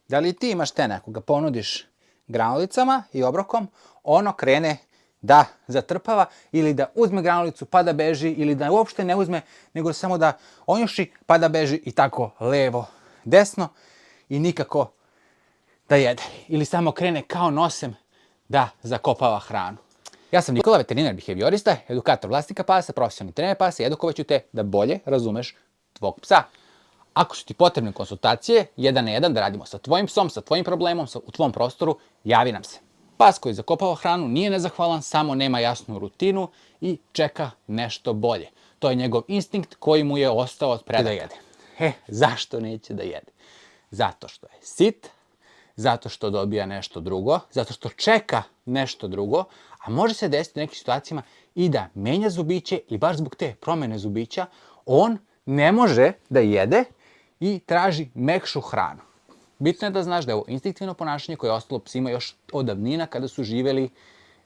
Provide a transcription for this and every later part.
Da li ti imaš tene, ako ga ponudiš granulicama i obrokom, ono krene da zatrpava ili da uzme granulicu pa da beži ili da uopšte ne uzme, nego samo da onjuši pa da beži i tako levo, desno i nikako da jede. Ili samo krene kao nosem da zakopava hranu. Ja sam Nikola, veterinar behaviorista, edukator vlasnika pasa, profesionalni trener pasa i edukovaću te da bolje razumeš tvog psa. Ako su ti potrebne konsultacije, 1 na 1 da radimo sa tvojim psom, sa tvojim problemom, u tvom prostoru, javi nam se. Pas koji zakopava hranu nije nezahvalan, samo nema jasnu rutinu i čeka nešto bolje. To je njegov instinkt koji mu je ostao od pre da jede. Zašto neće da jede? Zato što je sit, zato što dobija nešto drugo, zato što čeka nešto drugo, a može se desiti u nekim situacijama i da menja zubiće i baš zbog te promene zubića on ne može da jede i traži mekšu hranu. Bitno je da znaš da je ovo instinktivno ponašanje koje je ostalo psima još od davnina kada su živeli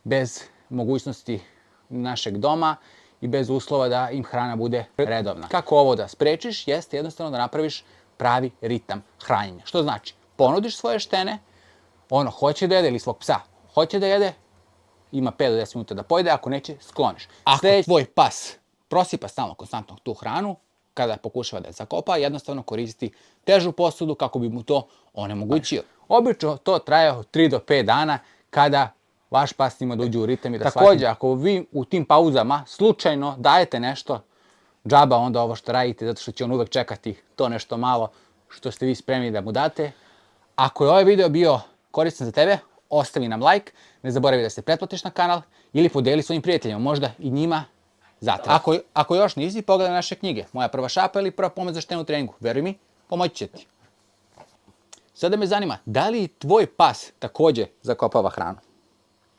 bez mogućnosti našeg doma i bez uslova da im hrana bude redovna. Kako ovo da sprečiš jeste jednostavno da napraviš pravi ritam hranjenja. Što znači, ponudiš svoje štene, ono hoće da jede ili svog psa hoće da jede, ima 5 do 10 minuta da pojede, ako neće, skloniš. Ako tvoj pas prosipa stalno konstantno tu hranu, kada pokušava da je zakopa, jednostavno koristi težu posudu kako bi mu to onemogućio. Obično to traje od 3 do 5 dana kada vaš pas ima da uđe u ritam i da shvati. Također, ako vi u tim pauzama slučajno dajete nešto, džaba onda ovo što radite, zato što će on uvek čekati to nešto malo što ste vi spremni da mu date. Ako je ovaj video bio koristan za tebe, ostavi nam like, ne zaboravi da se pretplatiš na kanal ili podeli svojim prijateljima, možda i njima zatreba. Ako još nisi, pogledaj naše knjige. Moja prva šapa ili prva pomoć za štenu u treningu. Veruj mi, pomoći će ti. Sada me zanima, da li tvoj pas također zakopava hranu?